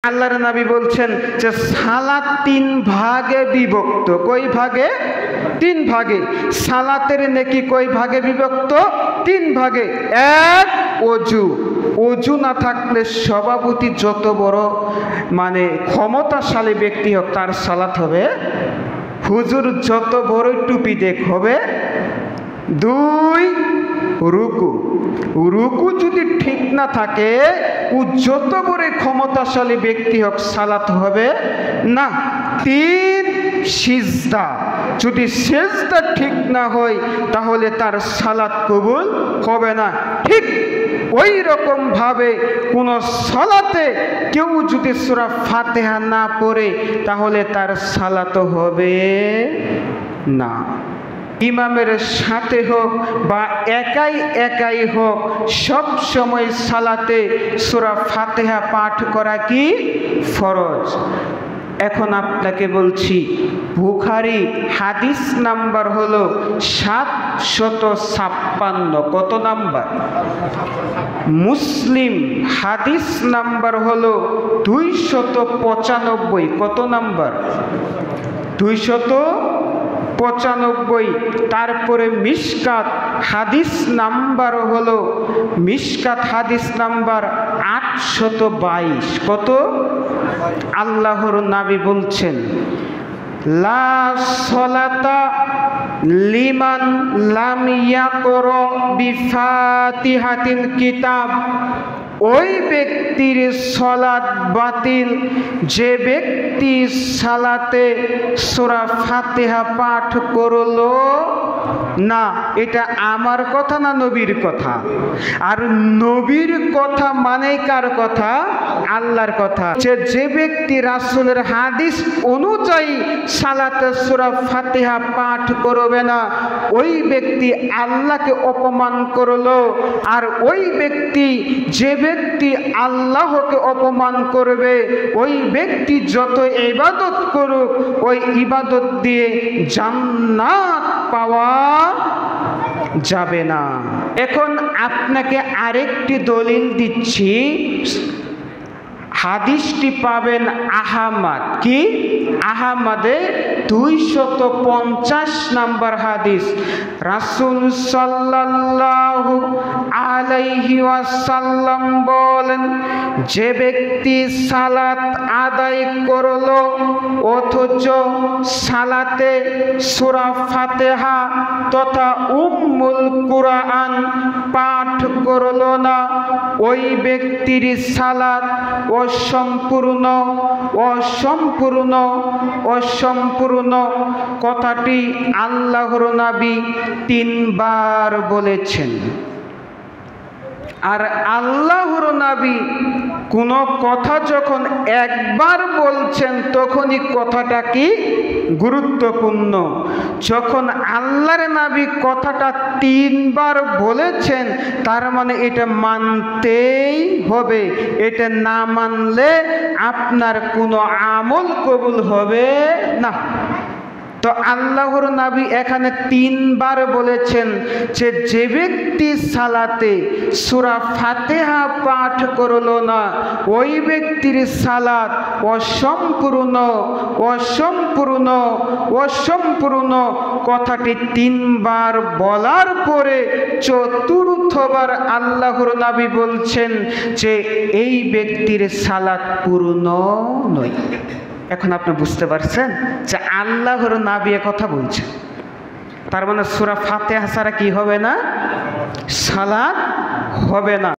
আল্লাহর নবী বলছেন যে সালাত তিন ভাগে বিভক্ত। কই ভাগে? তিন ভাগে। সালাতের নেকি কই ভাগে বিভক্ত? তিন ভাগে। এক, ওযু। ওযু না থাকলে সভাপতি যত বড় ক্ষমতাশালী ব্যক্তি হোক তার সালাত হবে, হুজুর যত বড় টুপি দেখ হবে। দুই, রুকু। রুকু যদি ঠিক না থাকে ও যত বড় ক্ষমতাশালী ব্যক্তি হোক সালাত হবে না। তিন, সিজদা। যদি সিজদা ঠিক না হয় তাহলে তার সালাত কবুল হবে না। ঠিক ওই রকম ভাবে কোন সালাতে কেউ যদি সূরা ফাতিহা না পড়ে তাহলে তার সালাত হবে না। ইমামের সাথে হোক বা একাই একাই হোক, সব সময় সালাতে সূরা ফাতিহা পাঠ করা কি ফরজ। এখন আপনাকে বলছি, বুখারী হাদিস নাম্বার হলো 756। কত নাম্বার? মুসলিম হাদিস নাম্বার হলো 295। কত নাম্বার? 295। তারপরে মিশকাত হাদিস নাম্বার হলো মিশকাত হাদিস নাম্বার 822। কত? আল্লাহর নবী বলছেন, লা সলাতা লিমান লাম ইয়াকরা বিফাতিহাতিল কিতাব। ওই ব্যক্তির সালাত বাতিল যে ব্যক্তি সালাতে সূরা ফাতিহা পাঠ করলো না। এটা আমার কথা না নবীর কথা? আর নবীর কথা মানে কার কথা? আল্লাহর কথা। যে ব্যক্তি রাসূলের হাদিস অনুযায়ী সালাতে সূরা ফাতিহা পাঠ করবে না, ওই ব্যক্তি আল্লাহকে অপমান করলো। আর ওই ব্যক্তি যে ব্যক্তি আল্লাহকে অপমান করবে, ওই ব্যক্তি যত ইবাদত করুক ওই ইবাদত দিয়ে জান্নাত পাওয়া যাবে না। এখন আপনাকে আরেকটি দলিল দিচ্ছি। হাদিসটি পাবেন আহমদ। কি? আহমদে 250 নাম্বার হাদিস। রাসূল সাল্লাল্লাহু আলাইহি ওয়াসাল্লাম বলেন, যে ব্যক্তি সালাত আদায় করলো অথচ সালাতে সূরা ফাতিহা তথা উম্মুল কুরআন পাঠ করলো না, ওই ব্যক্তির সালাত অসম্পূর্ণ। অসম্পূর্ণ অসম্পূর্ণ কথাটি আল্লাহর নবী 3 বার বলেছেন। আর আল্লাহর নবী কোন কথা যখন একবার বলছেন তখনই কথাটা কি গুরুত্বপূর্ণ। যখন আল্লাহর নবী কথাটা 3 বার বলেছেন তার মানে এটা মানতেই হবে। এটা না মানলে আপনার কোনো আমল কবুল হবে না। তো আল্লাহর নবী এখানে 3 বার বলেছেন যে ব্যক্তি সালাতে সূরা ফাতিহা পাঠ করলো না ওই ব্যক্তির সালাত অসম্পূর্ণ। অসম্পূর্ণ অসম্পূর্ণ কথাটি 3 বার বলার পরে চতুর্থবার আল্লাহর নবী বলছেন যে এই ব্যক্তির সালাত পূর্ণ নয়। এখন আপনি বুঝতে পারছেন যে আল্লাহর নবী কথা বলছেন, তার মানে সূরা ফাতিহা ছাড়া কি হবে না? সালাত হবে না।